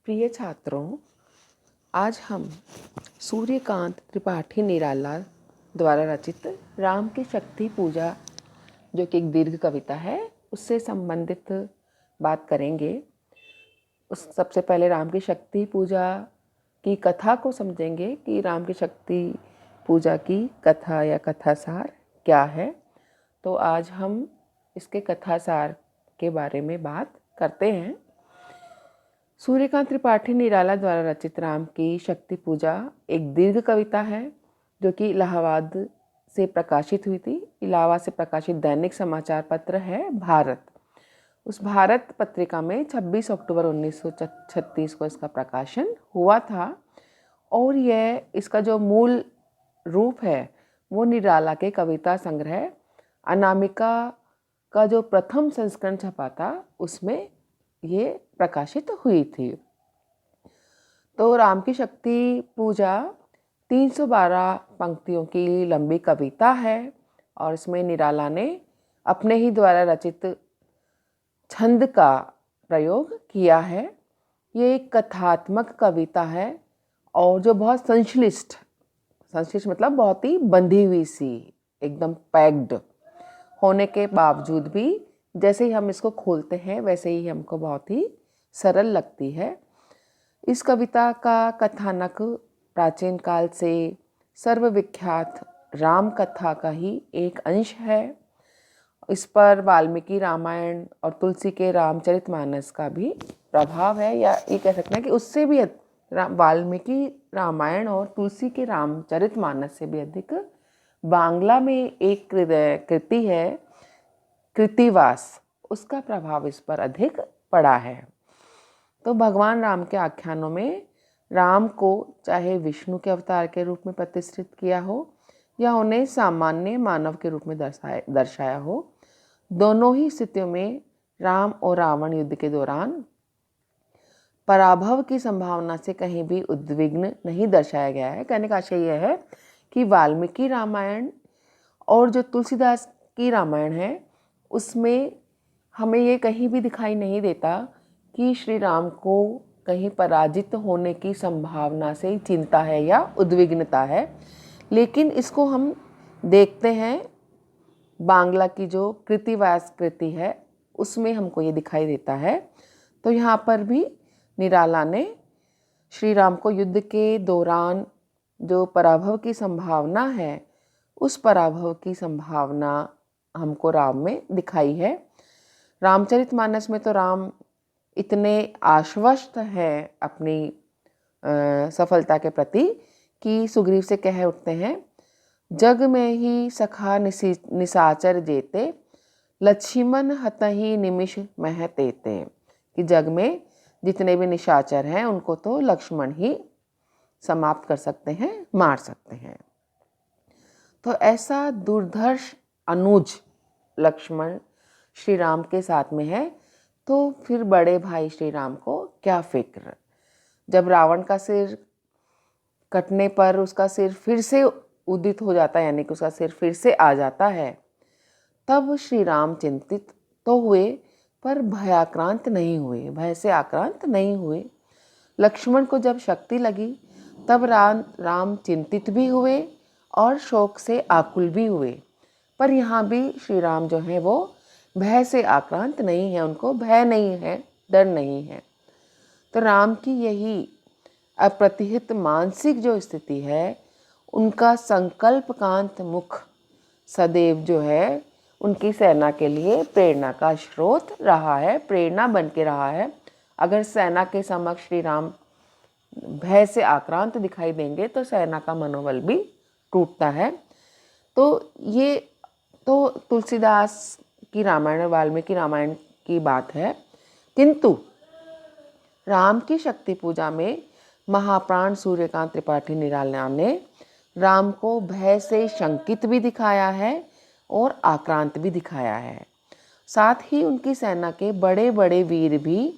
प्रिय छात्रों, आज हम सूर्यकांत त्रिपाठी निराला द्वारा रचित राम की शक्ति पूजा, जो कि एक दीर्घ कविता है, उससे संबंधित बात करेंगे। सबसे पहले राम की शक्ति पूजा की कथा को समझेंगे कि राम की शक्ति पूजा की कथा या कथासार क्या है। तो आज हम इसके कथासार के बारे में बात करते हैं। सूर्यकांत त्रिपाठी निराला द्वारा रचित राम की शक्ति पूजा एक दीर्घ कविता है जो कि इलाहाबाद से प्रकाशित हुई थी। इलाहाबाद से प्रकाशित दैनिक समाचार पत्र है भारत। उस भारत पत्रिका में 26 अक्टूबर 1936 को इसका प्रकाशन हुआ था और इसका जो मूल रूप है वो निराला के कविता संग्रह अनामिका का जो प्रथम संस्करण छपा था उसमें ये प्रकाशित हुई थी। तो राम की शक्ति पूजा 312 पंक्तियों की लंबी कविता है और इसमें निराला ने अपने ही द्वारा रचित छंद का प्रयोग किया है। ये एक कथात्मक कविता है और जो बहुत संश्लिष्ट मतलब बहुत ही बंधी हुई सी, एकदम पैक्ड होने के बावजूद भी जैसे ही हम इसको खोलते हैं वैसे ही हमको बहुत ही सरल लगती है। इस कविता का कथानक प्राचीन काल से सर्वविख्यात राम कथा का ही एक अंश है। इस पर वाल्मीकि रामायण और तुलसी के रामचरितमानस का भी प्रभाव है, या ये कह सकते हैं कि उससे भी वाल्मीकि रामायण और तुलसी के रामचरितमानस से भी अधिक बांग्ला में एक कृति है कृतिवास, उसका प्रभाव इस पर अधिक पड़ा है। तो भगवान राम के आख्यानों में राम को चाहे विष्णु के अवतार के रूप में प्रतिष्ठित किया हो या उन्हें सामान्य मानव के रूप में दर्शाया हो, दोनों ही स्थितियों में राम और रावण युद्ध के दौरान पराभव की संभावना से कहीं भी उद्विग्न नहीं दर्शाया गया है। कहने का आशय यह है कि वाल्मीकि रामायण और जो तुलसीदास की रामायण है उसमें हमें ये कहीं भी दिखाई नहीं देता कि श्री राम को कहीं पराजित होने की संभावना से चिंता है या उद्विग्नता है, लेकिन इसको हम देखते हैं बांग्ला की जो कृतिवास कृति है उसमें हमको ये दिखाई देता है। तो यहाँ पर भी निराला ने श्री राम को युद्ध के दौरान जो पराभव की संभावना है उस पराभव की संभावना हमको राम में दिखाई है। रामचरितमानस में तो राम इतने आश्वस्त हैं अपनी सफलता के प्रति कि सुग्रीव से कह उठते हैं, जग में ही सखा निसाचर जेते, लक्ष्मण हतहि निमिष मह तेते, कि जग में जितने भी निशाचर हैं उनको तो लक्ष्मण ही समाप्त कर सकते हैं, मार सकते हैं। तो ऐसा दुर्धर्ष अनुज लक्ष्मण श्री राम के साथ में है, तो फिर बड़े भाई श्री राम को क्या फिक्र। जब रावण का सिर कटने पर उसका सिर फिर से उदित हो जाता है, यानी कि उसका सिर फिर से आ जाता है, तब श्री राम चिंतित तो हुए पर भयाक्रांत नहीं हुए, भय से आक्रांत नहीं हुए। लक्ष्मण को जब शक्ति लगी तब राम चिंतित भी हुए और शोक से आकुल भी हुए, पर यहाँ भी श्री राम जो है वो भय से आक्रांत नहीं है, उनको भय नहीं है, डर नहीं है। तो राम की यही अप्रतिहित मानसिक जो स्थिति है, उनका संकल्पकांत मुख सदैव जो है उनकी सेना के लिए प्रेरणा का स्रोत रहा है, प्रेरणा बन के रहा है। अगर सेना के समक्ष श्री राम भय से आक्रांत दिखाई देंगे तो सेना का मनोबल भी टूटता है। तो ये तो तुलसीदास की रामायण और वाल्मीकि रामायण की बात है, किंतु राम की शक्ति पूजा में महाप्राण सूर्यकांत त्रिपाठी निराला ने राम को भय से शंकित भी दिखाया है और आक्रांत भी दिखाया है। साथ ही उनकी सेना के बड़े बड़े वीर भी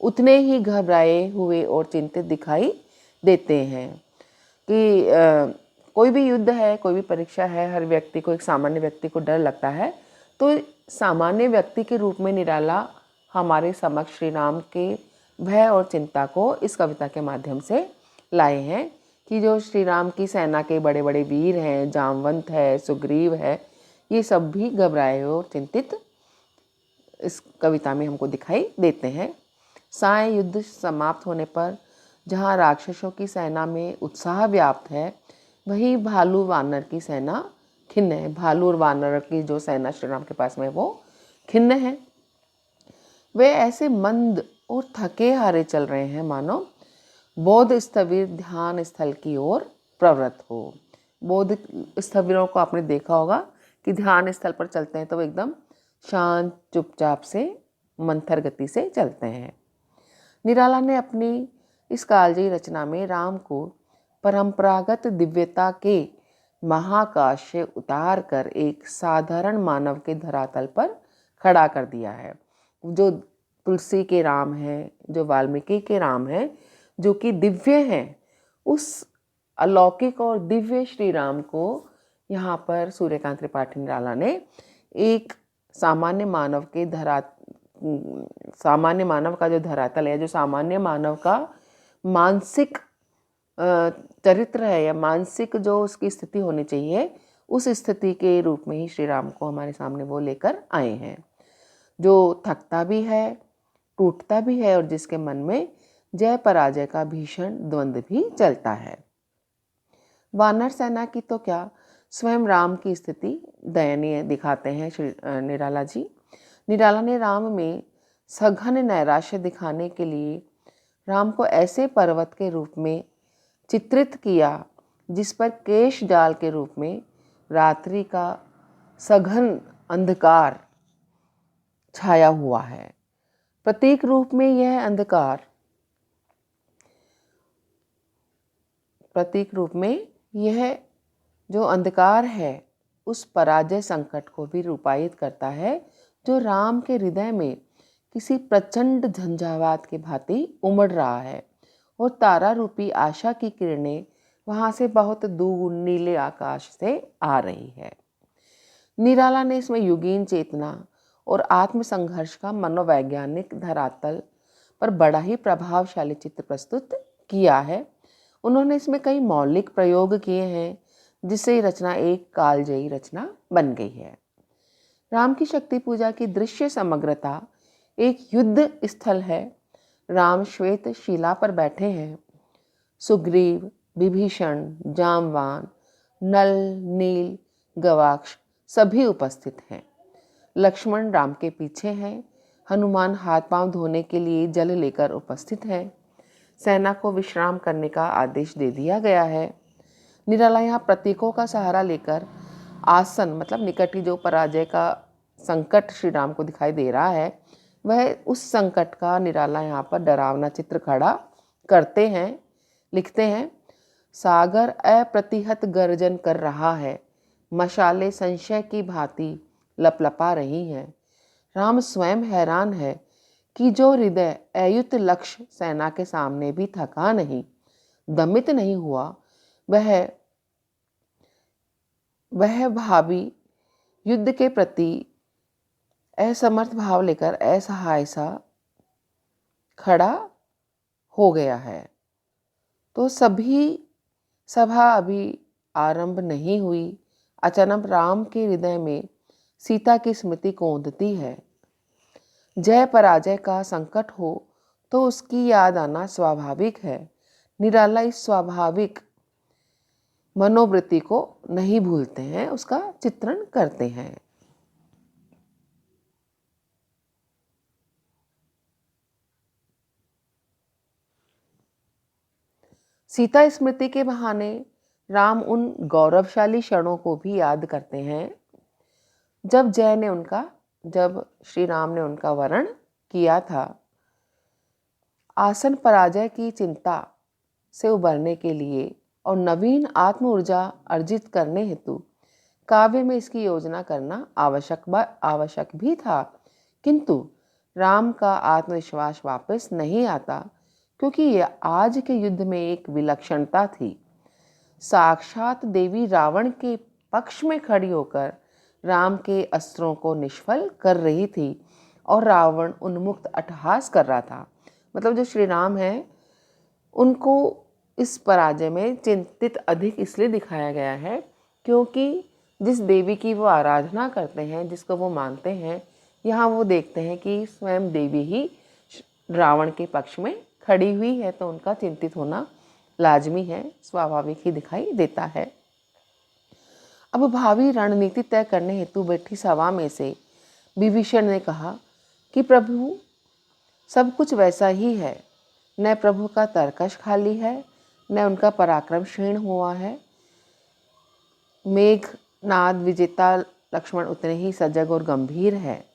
उतने ही घबराए हुए और चिंतित दिखाई देते हैं। कि कोई भी युद्ध है, कोई भी परीक्षा है, हर व्यक्ति को, एक सामान्य व्यक्ति को डर लगता है। तो सामान्य व्यक्ति के रूप में निराला हमारे समक्ष श्री राम के भय और चिंता को इस कविता के माध्यम से लाए हैं कि जो श्री राम की सेना के बड़े बड़े वीर हैं, जामवंत है, सुग्रीव है, ये सब भी घबराए और चिंतित इस कविता में हमको दिखाई देते हैं। साय युद्ध समाप्त होने पर जहाँ राक्षसों की सेना में उत्साह व्याप्त है, वही भालू वानर की सेना खिन्न है। भालू और वानर की जो सेना श्री राम के पास में वो खिन्न है। वे ऐसे मंद और थके हारे चल रहे हैं मानो बौद्ध स्थविर ध्यान स्थल की ओर प्रवृत्त हो। बौद्ध स्थविरों को आपने देखा होगा कि ध्यान स्थल पर चलते हैं तो वो एकदम शांत चुपचाप से मंथर गति से चलते हैं। निराला ने अपनी इस कालजयी रचना में राम को परंपरागत दिव्यता के महाकाश से उतार कर एक साधारण मानव के धरातल पर खड़ा कर दिया है। जो तुलसी के राम हैं, जो वाल्मीकि के राम हैं, जो कि दिव्य हैं, उस अलौकिक और दिव्य श्री राम को यहाँ पर सूर्यकांत त्रिपाठी निराला ने एक सामान्य मानव का जो धरातल है, जो सामान्य मानव का मानसिक चरित्र है या मानसिक जो उसकी स्थिति होनी चाहिए, उस स्थिति के रूप में ही श्री राम को हमारे सामने वो लेकर आए हैं, जो थकता भी है, टूटता भी है और जिसके मन में जय पराजय का भीषण द्वंद्व भी चलता है। वानर सेना की तो क्या, स्वयं राम की स्थिति दयनीय दिखाते हैं श्री निराला जी। निराला ने राम में सघन नैराश्य दिखाने के लिए राम को ऐसे पर्वत के रूप में चित्रित किया जिस पर केश जाल के रूप में रात्रि का सघन अंधकार छाया हुआ है। प्रतीक रूप में यह जो अंधकार है उस पराजय संकट को भी रूपायित करता है, जो राम के हृदय में किसी प्रचंड झंझावात की भांति उमड़ रहा है और तारा रूपी आशा की किरणें वहाँ से बहुत दूर नीले आकाश से आ रही है। निराला ने इसमें युगीन चेतना और आत्मसंघर्ष का मनोवैज्ञानिक धरातल पर बड़ा ही प्रभावशाली चित्र प्रस्तुत किया है। उन्होंने इसमें कई मौलिक प्रयोग किए हैं जिससे ये रचना एक कालजयी रचना बन गई है। राम की शक्ति पूजा की दृश्य समग्रता एक युद्ध स्थल है। राम श्वेत शिला पर बैठे हैं। सुग्रीव, विभीषण, जामवान, नल, नील, गवाक्ष सभी उपस्थित हैं। लक्ष्मण राम के पीछे हैं। हनुमान हाथ पांव धोने के लिए जल लेकर उपस्थित हैं। सेना को विश्राम करने का आदेश दे दिया गया है। निराला यहाँ प्रतीकों का सहारा लेकर आसन मतलब निकट ही जो पराजय का संकट श्री राम को दिखाई दे रहा है, वह उस संकट का निराला यहाँ पर डरावना चित्र खड़ा करते हैं। लिखते हैं, सागर अप्रतिहत गर्जन कर रहा है, मशाले संशय की भांति लपलपा रही हैं। राम स्वयं हैरान है कि जो हृदय अयुत लक्ष्य सेना के सामने भी थका नहीं, दमित नहीं हुआ, वह भावी युद्ध के प्रति असमर्थ भाव लेकर असहाय सा खड़ा हो गया है। तो सभा अभी आरंभ नहीं हुई, अचानक राम के हृदय में सीता की स्मृति कौंधती है। जय पराजय का संकट हो तो उसकी याद आना स्वाभाविक है। निराला इस स्वाभाविक मनोवृत्ति को नहीं भूलते हैं, उसका चित्रण करते हैं। सीता स्मृति के बहाने राम उन गौरवशाली क्षणों को भी याद करते हैं जब श्री राम ने उनका वरण किया था। आसन पराजय की चिंता से उबरने के लिए और नवीन आत्म ऊर्जा अर्जित करने हेतु काव्य में इसकी योजना करना आवश्यक भी था, किंतु राम का आत्मविश्वास वापस नहीं आता क्योंकि यह आज के युद्ध में एक विलक्षणता थी। साक्षात देवी रावण के पक्ष में खड़ी होकर राम के अस्त्रों को निष्फल कर रही थी और रावण उन्मुक्त अट्टहास कर रहा था। मतलब जो श्री राम हैं उनको इस पराजय में चिंतित अधिक इसलिए दिखाया गया है क्योंकि जिस देवी की वो आराधना करते हैं, जिसको वो मानते हैं, यहाँ वो देखते हैं कि स्वयं देवी ही रावण के पक्ष में खड़ी हुई है, तो उनका चिंतित होना लाजमी है, स्वाभाविक ही दिखाई देता है। अब भावी रणनीति तय करने हेतु बैठी सभा में से विभीषण ने कहा कि प्रभु सब कुछ वैसा ही है, न प्रभु का तर्कश खाली है, न उनका पराक्रम क्षीण हुआ है। मेघनाद विजेता लक्ष्मण उतने ही सजग और गंभीर है।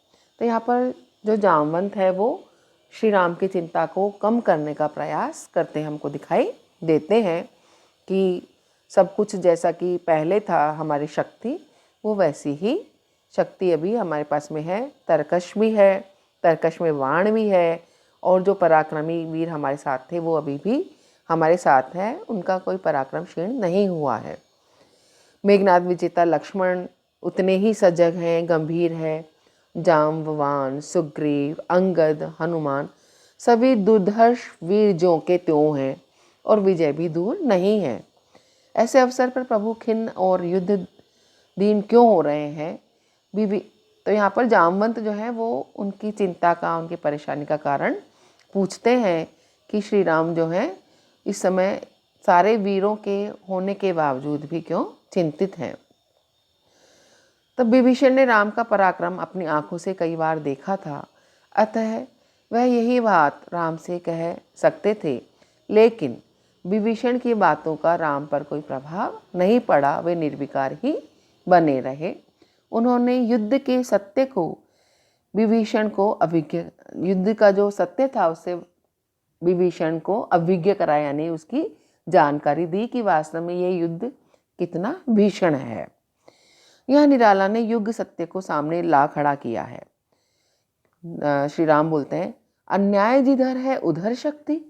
तो यहाँ पर जो जामवंत है वो श्री राम की चिंता को कम करने का प्रयास करते हमको दिखाई देते हैं कि सब कुछ जैसा कि पहले था हमारी शक्ति, वो वैसी ही शक्ति अभी हमारे पास में है। तर्कश भी है, तर्कश में बाण भी है, और जो पराक्रमी वीर हमारे साथ थे वो अभी भी हमारे साथ हैं, उनका कोई पराक्रम क्षीण नहीं हुआ है। मेघनाद विजेता लक्ष्मण उतने ही सजग हैं, गंभीर है। जाम्बवान, सुग्रीव, अंगद, हनुमान सभी दुर्धर्ष वीर ज्यों के त्यों हैं और विजय भी दूर नहीं है। ऐसे अवसर पर प्रभु खिन्न और युद्ध दीन क्यों हो रहे हैं? तो यहाँ पर जामवंत जो है वो उनकी चिंता का, उनकी परेशानी का कारण पूछते हैं कि श्री राम जो हैं इस समय सारे वीरों के होने के बावजूद भी क्यों चिंतित हैं। तब विभीषण ने राम का पराक्रम अपनी आंखों से कई बार देखा था, अतः वह यही बात राम से कह सकते थे, लेकिन विभीषण की बातों का राम पर कोई प्रभाव नहीं पड़ा। वे निर्विकार ही बने रहे। उन्होंने युद्ध के सत्य को विभीषण को अभिज्ञ, युद्ध का जो सत्य था उससे विभीषण को अभिज्ञ कराया, यानी उसकी जानकारी दी कि वास्तव में ये युद्ध कितना भीषण है। यह निराला ने युग सत्य को सामने ला खड़ा किया है। श्री राम बोलते हैं, अन्याय जिधर है उधर शक्ति।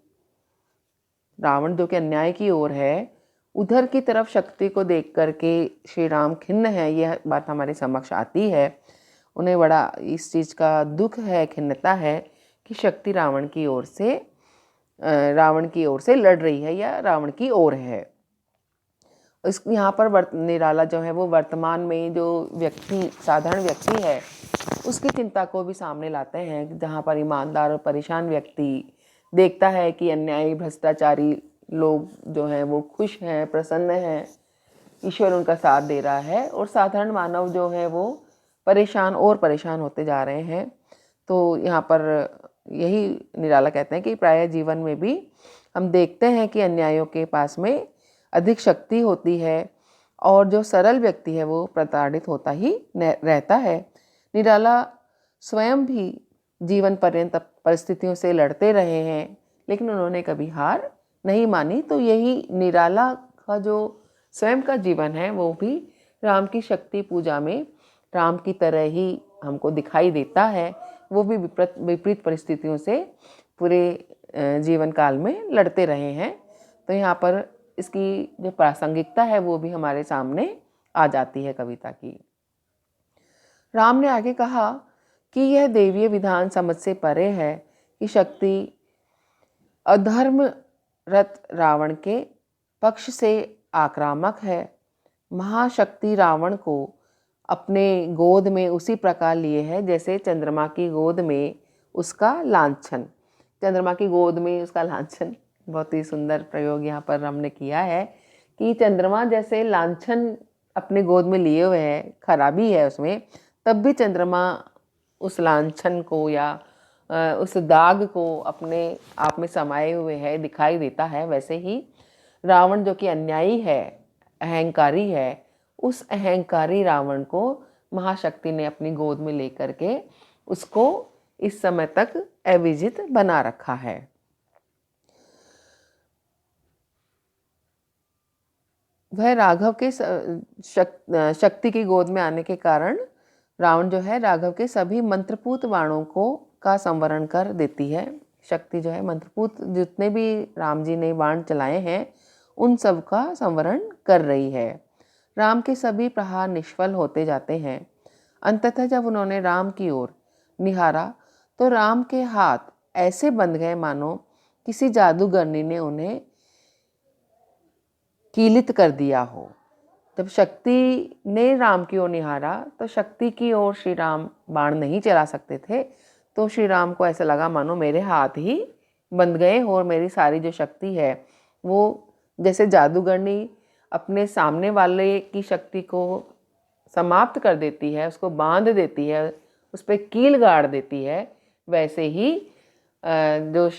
रावण जो कि अन्याय की ओर है, उधर की तरफ शक्ति को देख करके श्री राम खिन्न है। यह बात हमारे समक्ष आती है। उन्हें बड़ा इस चीज़ का दुख है, खिन्नता है कि शक्ति रावण की ओर से लड़ रही है या रावण की ओर है। इस यहाँ पर निराला जो है वो वर्तमान में जो व्यक्ति, साधारण व्यक्ति है, उसकी चिंता को भी सामने लाते हैं, जहाँ पर ईमानदार और परेशान व्यक्ति देखता है कि अन्यायी भ्रष्टाचारी लोग जो हैं वो खुश हैं, प्रसन्न हैं, ईश्वर उनका साथ दे रहा है, और साधारण मानव जो है वो परेशान होते जा रहे हैं। तो यहाँ पर यही निराला कहते हैं कि प्रायः जीवन में भी हम देखते हैं कि अन्यायों के पास में अधिक शक्ति होती है और जो सरल व्यक्ति है वो प्रताड़ित होता ही रहता है। निराला स्वयं भी जीवन पर्यंत परिस्थितियों से लड़ते रहे हैं, लेकिन उन्होंने कभी हार नहीं मानी। तो यही निराला का जो स्वयं का जीवन है वो भी राम की शक्ति पूजा में राम की तरह ही हमको दिखाई देता है। वो भी विपरीत परिस्थितियों से पूरे जीवन काल में लड़ते रहे हैं। तो यहाँ पर इसकी जो प्रासंगिकता है वो भी हमारे सामने आ जाती है कविता की। राम ने आगे कहा कि यह देवीय विधान समझ से परे है कि शक्ति अधर्म रत रावण के पक्ष से आक्रामक है। महाशक्ति रावण को अपने गोद में उसी प्रकार लिए है जैसे चंद्रमा की गोद में उसका लांछन। चंद्रमा की गोद में उसका लांछन, बहुत ही सुंदर प्रयोग यहाँ पर हमने किया है कि चंद्रमा जैसे लांछन अपने गोद में लिए हुए है, खराबी है उसमें, तब भी चंद्रमा उस लांछन को या उस दाग को अपने आप में समाये हुए है, दिखाई देता है। वैसे ही रावण जो कि अन्यायी है, अहंकारी है, उस अहंकारी रावण को महाशक्ति ने अपनी गोद में लेकर के उसको इस समय तक अविजित बना रखा है। वह राघव के शक्ति की गोद में आने के कारण रावण जो है राघव के सभी मंत्रपूत बाणों को का संवरण कर देती है। शक्ति जो है मंत्रपूत जितने भी राम जी ने बाण चलाए हैं उन सब का संवरण कर रही है। राम के सभी प्रहार निष्फल होते जाते हैं। अंततः जब उन्होंने राम की ओर निहारा तो राम के हाथ ऐसे बंध गए मानो किसी जादूगरनी ने उन्हें कीलित कर दिया हो। जब शक्ति ने राम की ओर निहारा तो शक्ति की ओर श्री राम बाण नहीं चला सकते थे। तो श्री राम को ऐसा लगा मानो मेरे हाथ ही बंध गए हो और मेरी सारी जो शक्ति है वो जैसे जादूगरनी अपने सामने वाले की शक्ति को समाप्त कर देती है, उसको बांध देती है, उस पर कील गाड़ देती है, वैसे ही जो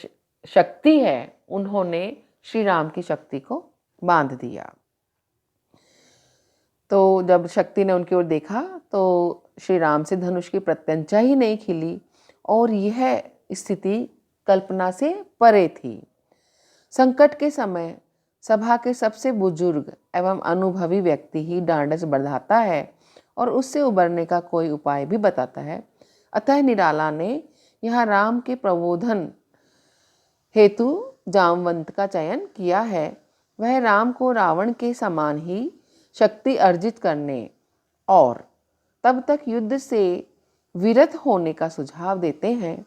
शक्ति है उन्होंने श्री राम की शक्ति को बांध दिया। तो जब शक्ति ने उनकी ओर देखा तो श्री राम से धनुष की प्रत्यंचा ही नहीं खिली और यह स्थिति कल्पना से परे थी। संकट के समय सभा के सबसे बुजुर्ग एवं अनुभवी व्यक्ति ही ढांढस बढ़ाता है और उससे उबरने का कोई उपाय भी बताता है। अतः निराला ने यहाँ राम के प्रबोधन हेतु जामवंत का चयन किया है। वह राम को रावण के समान ही शक्ति अर्जित करने और तब तक युद्ध से विरत होने का सुझाव देते हैं।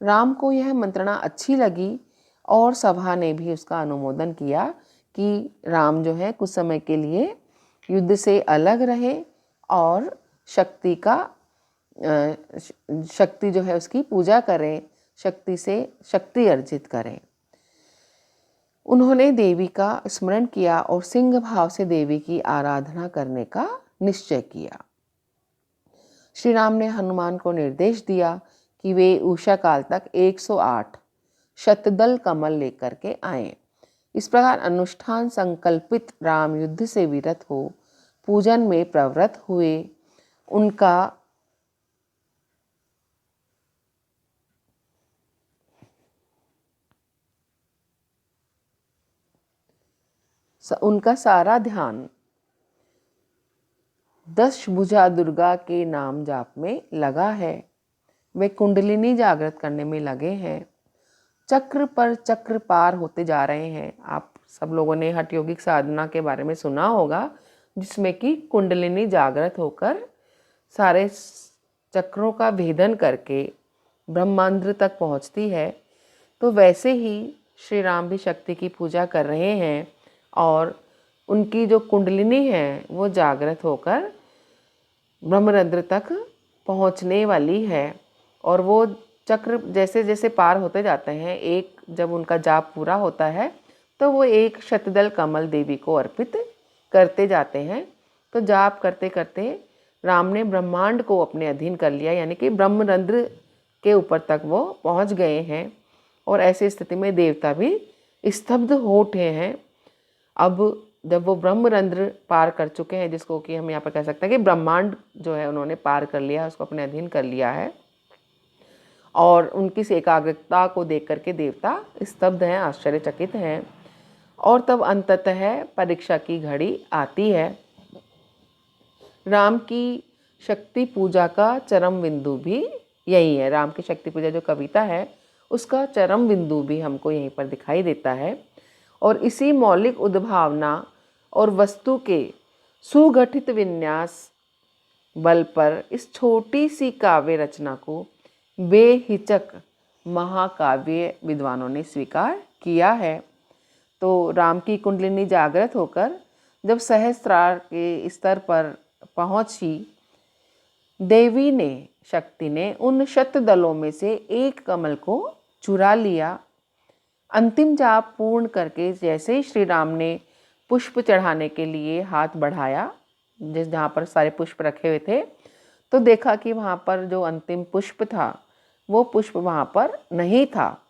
राम को यह मंत्रणा अच्छी लगी और सभा ने भी उसका अनुमोदन किया कि राम जो है कुछ समय के लिए युद्ध से अलग रहे और शक्ति जो है उसकी पूजा करें, शक्ति से शक्ति अर्जित करें। उन्होंने देवी का स्मरण किया और सिंह भाव से देवी की आराधना करने का निश्चय किया। श्री राम ने हनुमान को निर्देश दिया कि वे उषा काल तक 108 शतदल कमल लेकर के आए। इस प्रकार अनुष्ठान संकल्पित राम युद्ध से विरत हो पूजन में प्रवृत्त हुए। उनका सारा ध्यान 10 भुजा दुर्गा के नाम जाप में लगा है। वे कुंडलिनी जागृत करने में लगे हैं, चक्र पर चक्र पार होते जा रहे हैं। आप सब लोगों ने हठ योगिक साधना के बारे में सुना होगा, जिसमें कि कुंडलिनी जागृत होकर सारे चक्रों का भेदन करके ब्रह्मांड तक पहुंचती है। तो वैसे ही श्री राम भी शक्ति की पूजा कर रहे हैं और उनकी जो कुंडलिनी है वो जागृत होकर ब्रह्मरंध्र तक पहुंचने वाली है और वो चक्र जैसे जैसे पार होते जाते हैं, एक जब उनका जाप पूरा होता है तो वो एक शतदल कमल देवी को अर्पित करते जाते हैं। तो जाप करते करते राम ने ब्रह्मांड को अपने अधीन कर लिया, यानी कि ब्रह्मरंध्र के ऊपर तक वो पहुंच गए हैं। और ऐसी स्थिति में देवता भी स्तब्ध हो उठे हैं। अब जब वो ब्रह्मरंध्र पार कर चुके हैं, जिसको कि हम यहाँ पर कह सकते हैं कि ब्रह्मांड जो है उन्होंने पार कर लिया, उसको अपने अधीन कर लिया है, और उनकी इस एकाग्रता को देख करके देवता स्तब्ध हैं, आश्चर्यचकित हैं। और तब अंततः परीक्षा की घड़ी आती है। राम की शक्ति पूजा का चरम बिंदु भी यही है। राम की शक्ति पूजा जो कविता है उसका चरम बिंदु भी हमको यहीं पर दिखाई देता है। और इसी मौलिक उद्भावना और वस्तु के सुगठित विन्यास बल पर इस छोटी सी काव्य रचना को बेहिचक महाकाव्य विद्वानों ने स्वीकार किया है। तो राम की कुंडलिनी जागृत होकर जब सहस्त्रार के स्तर पर पहुंची, देवी ने शक्ति ने उन शतदलों में से एक कमल को चुरा लिया। अंतिम जाप पूर्ण करके जैसे ही श्री राम ने पुष्प चढ़ाने के लिए हाथ बढ़ाया, जहाँ पर सारे पुष्प रखे हुए थे, तो देखा कि वहाँ पर जो अंतिम पुष्प था वो पुष्प वहाँ पर नहीं था।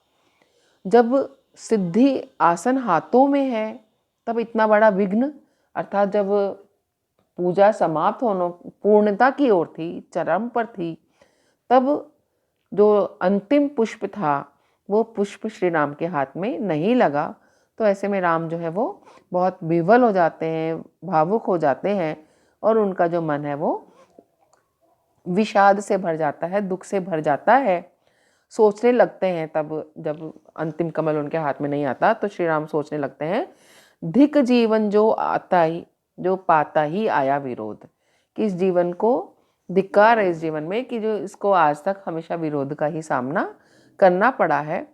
जब सिद्धि आसन हाथों में है तब इतना बड़ा विघ्न, अर्थात जब पूजा समाप्त होने पूर्णता की ओर थी, चरम पर थी, तब जो अंतिम पुष्प था वो पुष्प श्री राम के हाथ में नहीं लगा। तो ऐसे में राम जो है वो बहुत विह्वल हो जाते हैं, भावुक हो जाते हैं और उनका जो मन है वो विषाद से भर जाता है, दुख से भर जाता है। सोचने लगते हैं, तब जब अंतिम कमल उनके हाथ में नहीं आता तो श्री राम सोचने लगते हैं, धिक जीवन जो पाता ही आया विरोध, कि इस जीवन को धिक्कार है, इस जीवन में कि जो इसको आज तक हमेशा विरोध का ही सामना करना पड़ा है।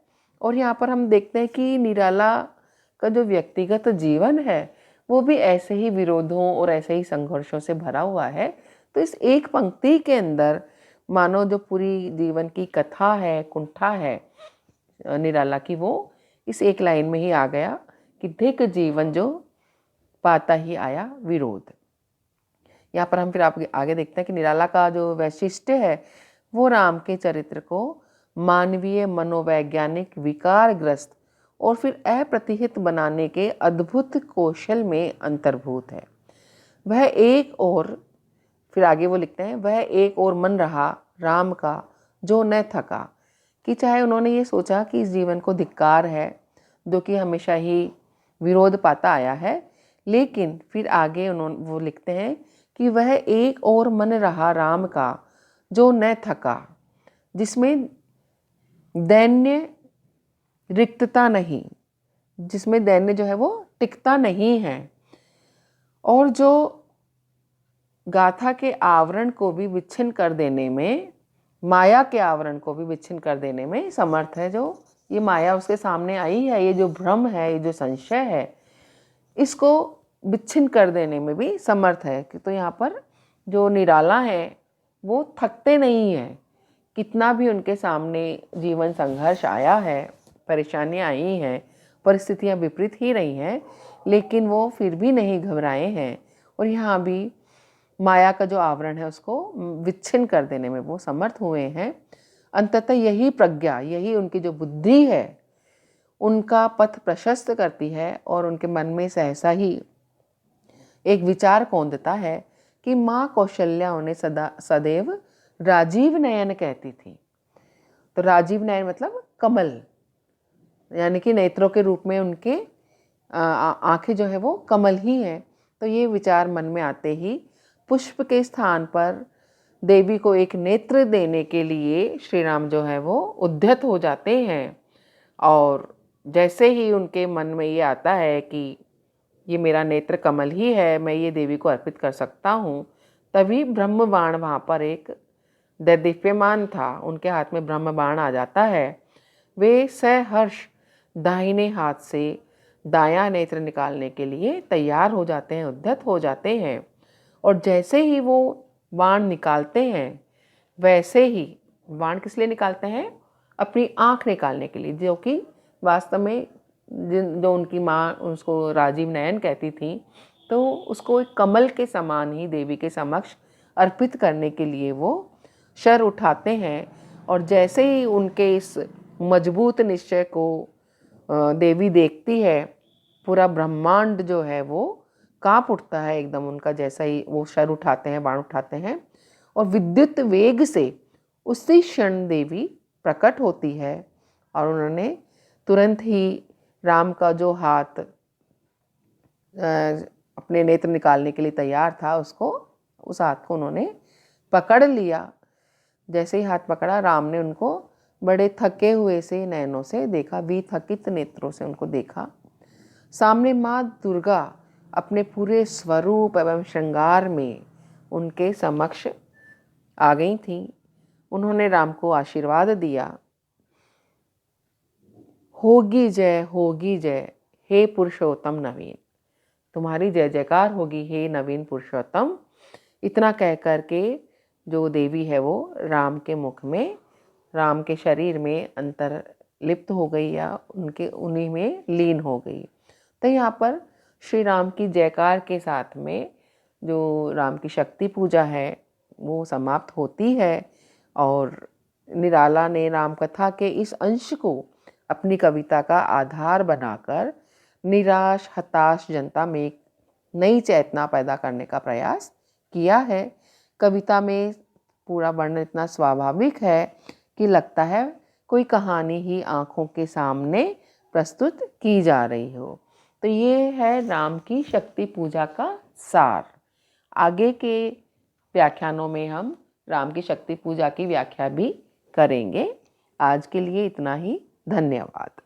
और यहाँ पर हम देखते हैं कि निराला का जो व्यक्तिगत जीवन है वो भी ऐसे ही विरोधों और ऐसे ही संघर्षों से भरा हुआ है। तो इस एक पंक्ति के अंदर मानो जो पूरी जीवन की कथा है, कुंठा है निराला की, वो इस एक लाइन में ही आ गया कि धिक जीवन जो पाता ही आया विरोध। यहाँ पर हम फिर आप आगे देखते हैं कि निराला का जो वैशिष्ट्य है वो राम के चरित्र को मानवीय मनोवैज्ञानिक विकारग्रस्त और फिर अप्रतिहित बनाने के अद्भुत कौशल में अंतर्भूत है। वह एक और, फिर आगे वो लिखते हैं, वह एक और मन रहा राम का जो न थका, कि चाहे उन्होंने ये सोचा कि इस जीवन को धिक्कार है जो कि हमेशा ही विरोध पाता आया है, लेकिन फिर आगे वो लिखते हैं कि वह एक और मन रहा राम का जो न थका, जिसमें दैन्य रिक्तता नहीं, जिसमें दैन्य जो है वो टिकता नहीं है, और जो गाथा के आवरण को भी विच्छिन्न कर देने में, माया के आवरण को भी विच्छिन्न कर देने में समर्थ है। जो ये माया उसके सामने आई है, ये जो भ्रम है, ये जो संशय है, इसको विच्छिन्न कर देने में भी समर्थ है। तो यहाँ पर जो निराला है वो थकते नहीं हैं। कितना भी उनके सामने जीवन संघर्ष आया है, परेशानियाँ आई हैं, परिस्थितियाँ विपरीत ही रही हैं, लेकिन वो फिर भी नहीं घबराए हैं और यहाँ भी माया का जो आवरण है उसको विच्छिन्न कर देने में वो समर्थ हुए हैं। अंततः यही प्रज्ञा, यही उनकी जो बुद्धि है, उनका पथ प्रशस्त करती है और उनके मन में सहसा ही एक विचार कौंधता है कि माँ कौशल्या उन्हें सदैव राजीव नयन कहती थी। तो राजीव नयन मतलब कमल, यानी कि नेत्रों के रूप में उनके आंखें जो है वो कमल ही हैं। तो ये विचार मन में आते ही पुष्प के स्थान पर देवी को एक नेत्र देने के लिए श्री राम जो है वो उद्यत हो जाते हैं। और जैसे ही उनके मन में ये आता है कि ये मेरा नेत्र कमल ही है, मैं ये देवी को अर्पित कर सकता हूँ, तभी ब्रह्म बाण वहाँ पर एक दैदीप्यमान था, उनके हाथ में ब्रह्म बाण आ जाता है। वे सहर्ष दाहिने हाथ से दायां नेत्र निकालने के लिए तैयार हो जाते हैं, उद्यत हो जाते हैं। और जैसे ही वो बाण निकालते हैं, वैसे ही बाण किस लिए निकालते हैं? अपनी आँख निकालने के लिए, जो कि वास्तव में जो उनकी माँ उसको राजीव नयन कहती थी, तो उसको एक कमल के समान ही देवी के समक्ष अर्पित करने के लिए वो शर उठाते हैं। और जैसे ही उनके इस मजबूत निश्चय को देवी देखती है, पूरा ब्रह्मांड जो है वो कांप उठता है एकदम उनका, जैसा ही वो शर उठाते हैं, बाण उठाते हैं, और विद्युत वेग से उसी क्षण देवी प्रकट होती है और उन्होंने तुरंत ही राम का जो हाथ अपने नेत्र निकालने के लिए तैयार था, उसको, उस हाथ को उन्होंने पकड़ लिया। जैसे ही हाथ पकड़ा, राम ने उनको बड़े थके हुए से नयनों से देखा, विथकित नेत्रों से उनको देखा। सामने माँ दुर्गा अपने पूरे स्वरूप एवं श्रृंगार में उनके समक्ष आ गई थीं। उन्होंने राम को आशीर्वाद दिया, होगी जय हे पुरुषोत्तम नवीन, तुम्हारी जय जयकार होगी हे नवीन पुरुषोत्तम। इतना कह कर के जो देवी है वो राम के मुख में, राम के शरीर में अंतर्लिप्त हो गई या उनके उन्हीं में लीन हो गई। तो यहाँ पर श्री राम की जयकार के साथ में जो राम की शक्ति पूजा है वो समाप्त होती है। और निराला ने राम कथा के इस अंश को अपनी कविता का आधार बनाकर निराश हताश जनता में एक नई चेतना पैदा करने का प्रयास किया है। कविता में पूरा वर्णन इतना स्वाभाविक है कि लगता है कोई कहानी ही आँखों के सामने प्रस्तुत की जा रही हो। तो ये है राम की शक्ति पूजा का सार। आगे के व्याख्यानों में हम राम की शक्ति पूजा की व्याख्या भी करेंगे। आज के लिए इतना ही। धन्यवाद।